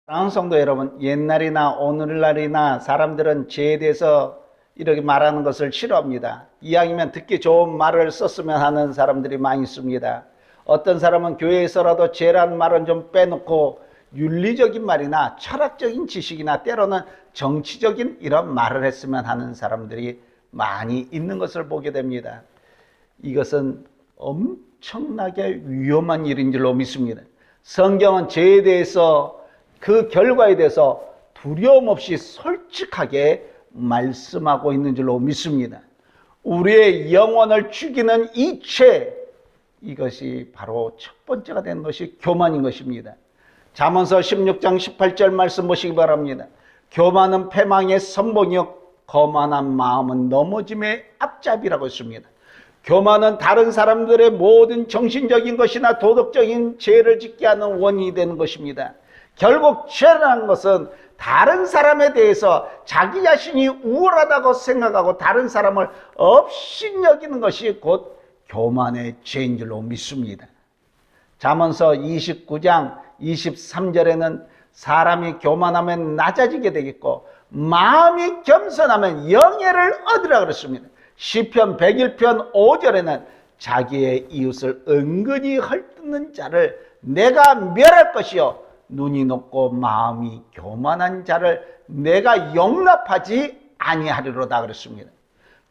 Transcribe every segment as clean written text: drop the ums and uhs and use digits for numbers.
사랑하는 성도 여러분, 옛날이나 오늘날이나 사람들은 죄에 대해서 이렇게 말하는 것을 싫어합니다. 이왕이면 듣기 좋은 말을 썼으면 하는 사람들이 많이 있습니다. 어떤 사람은 교회에서라도 죄라는 말은 좀 빼놓고 윤리적인 말이나 철학적인 지식이나 때로는 정치적인 이런 말을 했으면 하는 사람들이 많이 있는 것을 보게 됩니다. 이것은 엄청나게 위험한 일인 줄로 믿습니다. 성경은 죄에 대해서 그 결과에 대해서 두려움 없이 솔직하게 말씀하고 있는 줄로 믿습니다. 우리의 영혼을 죽이는 이 죄, 이것이 바로 첫 번째가 되는 것이 교만인 것입니다. 잠언서 16장 18절 말씀 보시기 바랍니다. 교만은 패망의 선봉이요 거만한 마음은 넘어짐의 앞잡이라고 했습니다. 교만은 다른 사람들의 모든 정신적인 것이나 도덕적인 죄를 짓게 하는 원인이 되는 것입니다. 결국 죄라는 것은 다른 사람에 대해서 자기 자신이 우월하다고 생각하고 다른 사람을 업신여기는 것이 곧 교만의 죄인 줄로 믿습니다. 잠언서 29장 23절에는 사람이 교만하면 낮아지게 되겠고 마음이 겸손하면 영예를 얻으라 그랬습니다. 시편 101편 5절에는 자기의 이웃을 은근히 헐뜯는 자를 내가 멸할 것이요 눈이 높고 마음이 교만한 자를 내가 용납하지 아니하리로다 그랬습니다.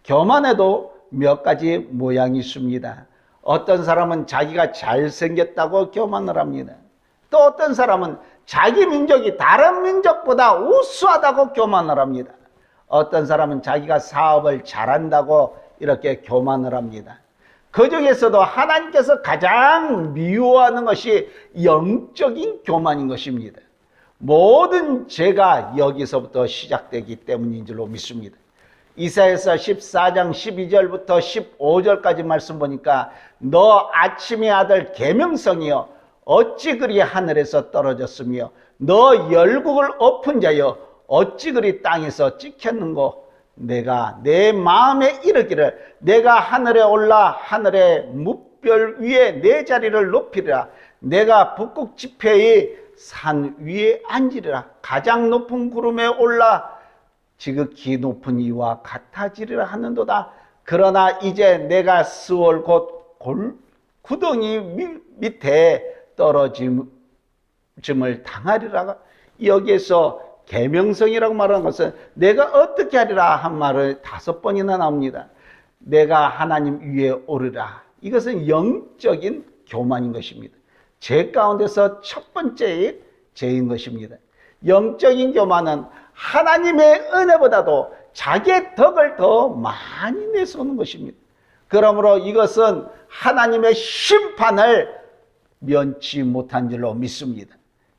교만에도 몇 가지 모양이 있습니다. 어떤 사람은 자기가 잘생겼다고 교만을 합니다. 또 어떤 사람은 자기 민족이 다른 민족보다 우수하다고 교만을 합니다. 어떤 사람은 자기가 사업을 잘한다고 이렇게 교만을 합니다. 그 중에서도 하나님께서 가장 미워하는 것이 영적인 교만인 것입니다. 모든 죄가 여기서부터 시작되기 때문인 줄로 믿습니다. 이사야서 14장 12절부터 15절까지 말씀 보니까 너 아침의 아들 계명성이여 어찌 그리 하늘에서 떨어졌으며 너 열국을 엎은 자여 어찌 그리 땅에서 찍혔는고 내가 내 마음에 이르기를 내가 하늘에 올라 하늘의 뭇별 위에 내 자리를 높이리라 내가 북극 지폐의 산 위에 앉으리라 가장 높은 구름에 올라 지극히 높은 이와 같아지리라 하는도다. 그러나 이제 내가 스올 곧 구덩이 밑에 떨어짐을 당하리라. 여기에서 계명성이라고 말하는 것은 내가 어떻게 하리라 한 말을 5번이나 나옵니다. 내가 하나님 위에 오르라. 이것은 영적인 교만인 것입니다. 죄 가운데서 첫 번째의 죄인 것입니다. 영적인 교만은 하나님의 은혜보다도 자기의 덕을 더 많이 내세우는 것입니다. 그러므로 이것은 하나님의 심판을 면치 못한 줄로 믿습니다.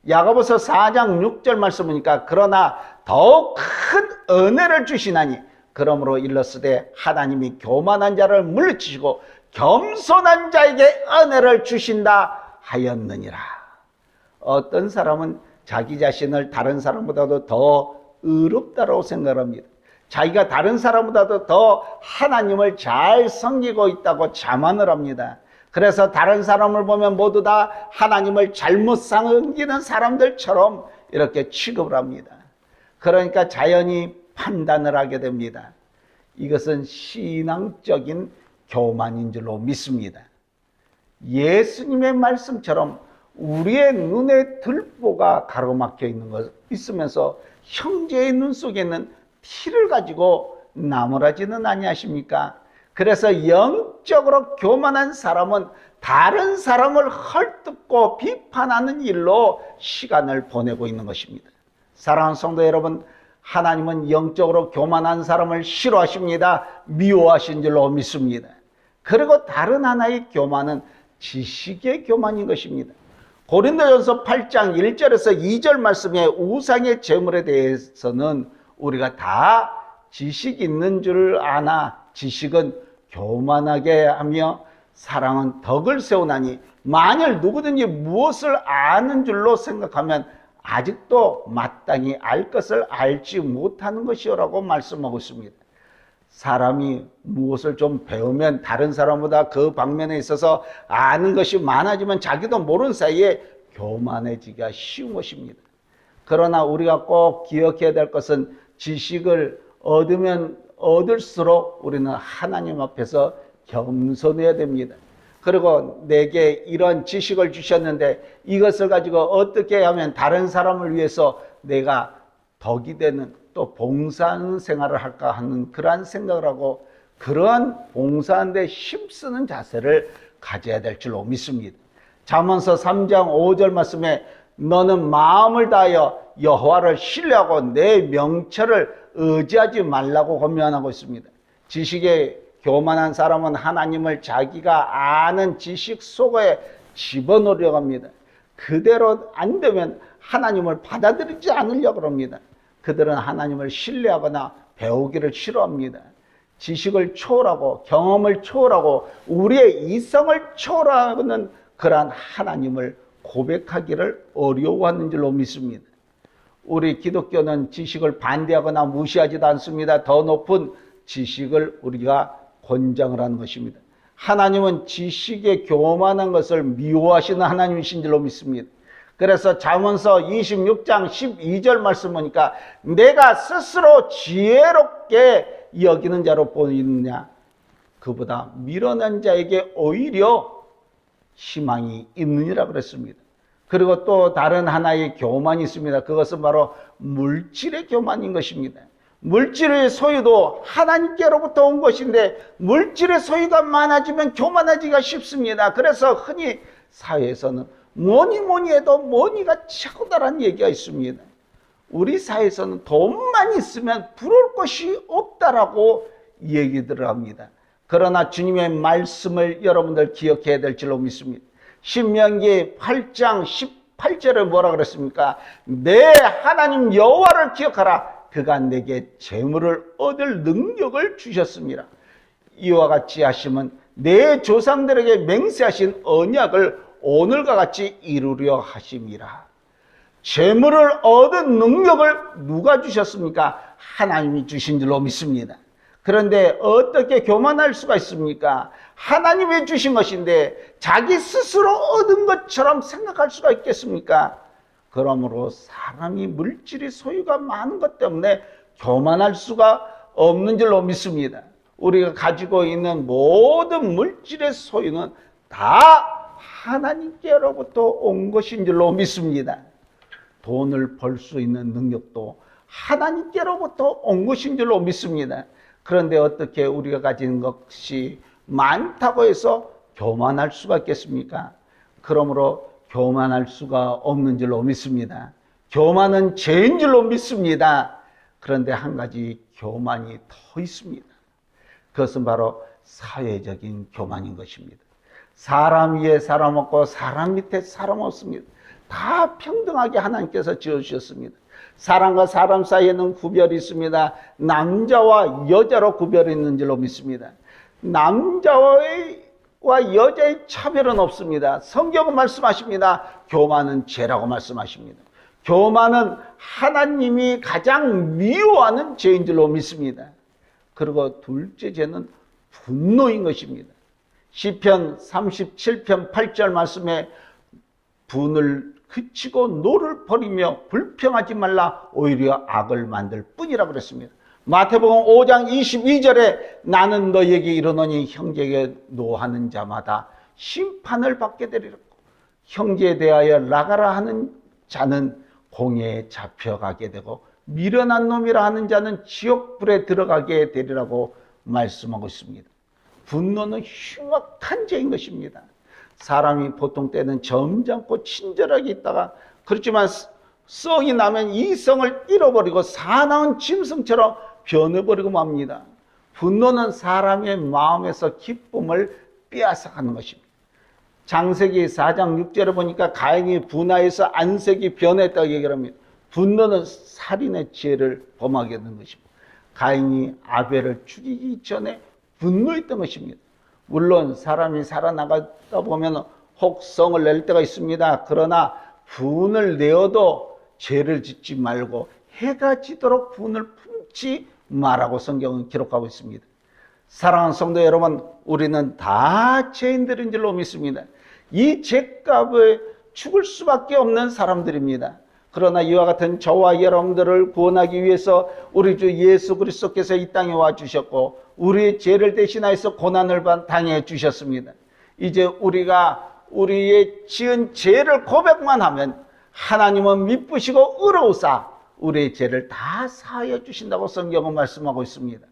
야고보서 4장 6절 말씀 보니까 그러나 더욱 큰 은혜를 주시나니 그러므로 일렀으되 하나님이 교만한 자를 물리치시고 겸손한 자에게 은혜를 주신다 하였느니라. 어떤 사람은 자기 자신을 다른 사람보다도 더 의롭다고 생각합니다. 자기가 다른 사람보다도 더 하나님을 잘 섬기고 있다고 자만을 합니다. 그래서 다른 사람을 보면 모두 다 하나님을 잘못 섬기는 사람들처럼 이렇게 취급을 합니다. 그러니까 자연히 판단을 하게 됩니다. 이것은 신앙적인 교만인 줄로 믿습니다. 예수님의 말씀처럼 우리의 눈에 들보가 가로막혀 있는 것 있으면서 형제의 눈 속에는 티를 가지고 나무라지는 아니하십니까? 그래서 영적으로 교만한 사람은 다른 사람을 헐뜯고 비판하는 일로 시간을 보내고 있는 것입니다. 사랑하는 성도 여러분, 하나님은 영적으로 교만한 사람을 싫어하십니다. 미워하신 줄로 믿습니다. 그리고 다른 하나의 교만은 지식의 교만인 것입니다. 고린도전서 8장 1절에서 2절 말씀의 우상의 제물에 대해서는 우리가 다 지식 있는 줄 아나 지식은 교만하게 하며 사랑은 덕을 세우나니 만일 누구든지 무엇을 아는 줄로 생각하면 아직도 마땅히 알 것을 알지 못하는 것이요라고 말씀하고 있습니다. 사람이 무엇을 좀 배우면 다른 사람보다 그 방면에 있어서 아는 것이 많아지면 자기도 모르는 사이에 교만해지기가 쉬운 것입니다. 그러나 우리가 꼭 기억해야 될 것은 지식을 얻으면 얻을수록 우리는 하나님 앞에서 겸손해야 됩니다. 그리고 내게 이런 지식을 주셨는데 이것을 가지고 어떻게 하면 다른 사람을 위해서 내가 덕이 되는 또 봉사하는 생활을 할까 하는 그러한 생각을 하고 그런 봉사하는 데 힘쓰는 자세를 가져야 될 줄로 믿습니다. 잠언서 3장 5절 말씀에 너는 마음을 다하여 여호와를 신뢰하고 내 명철을 의지하지 말라고 권면하고 있습니다. 지식에 교만한 사람은 하나님을 자기가 아는 지식 속에 집어넣으려고 합니다. 그대로 안 되면 하나님을 받아들이지 않으려고 합니다. 그들은 하나님을 신뢰하거나 배우기를 싫어합니다. 지식을 초월하고 경험을 초월하고 우리의 이성을 초월하는 그러한 하나님을 고백하기를 어려워하는 줄로 믿습니다. 우리 기독교는 지식을 반대하거나 무시하지도 않습니다. 더 높은 지식을 우리가 권장을 하는 것입니다. 하나님은 지식에 교만한 것을 미워하시는 하나님이신 줄로 믿습니다. 그래서 잠언서 26장 12절 말씀 보니까 내가 스스로 지혜롭게 여기는 자로 보이느냐 그보다 미련한 자에게 오히려 희망이 있느니라 그랬습니다. 그리고 또 다른 하나의 교만이 있습니다. 그것은 바로 물질의 교만인 것입니다. 물질의 소유도 하나님께로부터 온 것인데 물질의 소유가 많아지면 교만하기가 쉽습니다. 그래서 흔히 사회에서는 뭐니 해도 뭐니가 최고다라는 얘기가 있습니다. 우리 사회에서는 돈만 있으면 부러울 것이 없다라고 얘기들을 합니다. 그러나 주님의 말씀을 여러분들 기억해야 될 줄로 믿습니다. 신명기 8장 18절에 뭐라 그랬습니까? 내 하나님 여호와를 기억하라. 그가 내게 재물을 얻을 능력을 주셨습니다. 이와 같이 하심은 내 조상들에게 맹세하신 언약을 오늘과 같이 이루려 하심이라. 재물을 얻은 능력을 누가 주셨습니까? 하나님이 주신 줄로 믿습니다. 그런데 어떻게 교만할 수가 있습니까? 하나님이 주신 것인데 자기 스스로 얻은 것처럼 생각할 수가 있겠습니까? 그러므로 사람이 물질의 소유가 많은 것 때문에 교만할 수가 없는 줄로 믿습니다. 우리가 가지고 있는 모든 물질의 소유는 다 하나님께로부터 온 것인 줄로 믿습니다. 돈을 벌 수 있는 능력도 하나님께로부터 온 것인 줄로 믿습니다. 그런데 어떻게 우리가 가진 것이 많다고 해서 교만할 수가 있겠습니까? 그러므로 교만할 수가 없는 줄로 믿습니다. 교만은 죄인 줄로 믿습니다. 그런데 한 가지 교만이 더 있습니다. 그것은 바로 사회적인 교만인 것입니다. 사람 위에 사람 없고 사람 밑에 사람 없습니다. 다 평등하게 하나님께서 지어주셨습니다. 사람과 사람 사이에는 구별이 있습니다. 남자와 여자로 구별이 있는 줄로 믿습니다. 남자와 여자의 차별은 없습니다. 성경은 말씀하십니다. 교만은 죄라고 말씀하십니다. 교만은 하나님이 가장 미워하는 죄인 줄로 믿습니다. 그리고 둘째 죄는 분노인 것입니다. 시편 37편 8절 말씀에 분을 그치고 노를 버리며 불평하지 말라 오히려 악을 만들 뿐이라 그랬습니다. 마태복음 5장 22절에 나는 너희에게 이르노니 형제에게 노하는 자마다 심판을 받게 되리라. 형제에 대하여 나가라 하는 자는 공회에 잡혀가게 되고 미련한 놈이라 하는 자는 지옥불에 들어가게 되리라고 말씀하고 있습니다. 분노는 흉악한 죄인 것입니다. 사람이 보통 때는 점잖고 친절하게 있다가 그렇지만 성이 나면 이 성을 잃어버리고 사나운 짐승처럼 변해버리고 맙니다. 분노는 사람의 마음에서 기쁨을 빼앗아가는 것입니다. 창세기 4장 6절에 보니까 가인이 분하여서 안색이 변했다고 얘기를 합니다. 분노는 살인의 죄를 범하게 된 것입니다. 가인이 아벨을 죽이기 전에 분노했던 것입니다. 물론 사람이 살아나가다 보면 혹 성을 낼 때가 있습니다. 그러나 분을 내어도 죄를 짓지 말고 해가 지도록 분을 품지 말라고 성경은 기록하고 있습니다. 사랑하는 성도 여러분, 우리는 다 죄인들인 줄로 믿습니다. 이 죄값에 죽을 수밖에 없는 사람들입니다. 그러나 이와 같은 저와 여러분들을 구원하기 위해서 우리 주 예수 그리스도께서 이 땅에 와주셨고 우리의 죄를 대신하여서 고난을 당해 주셨습니다. 이제 우리가 우리의 지은 죄를 고백만 하면 하나님은 미쁘시고 의로우사 우리의 죄를 다 사하여 주신다고 성경은 말씀하고 있습니다.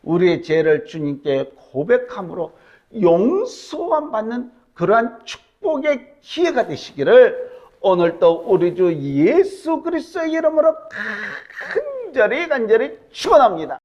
우리의 죄를 주님께 고백함으로 용서함 받는 그러한 축복의 기회가 되시기를 오늘도 우리 주 예수 그리스도의 이름으로 간절히 축원합니다.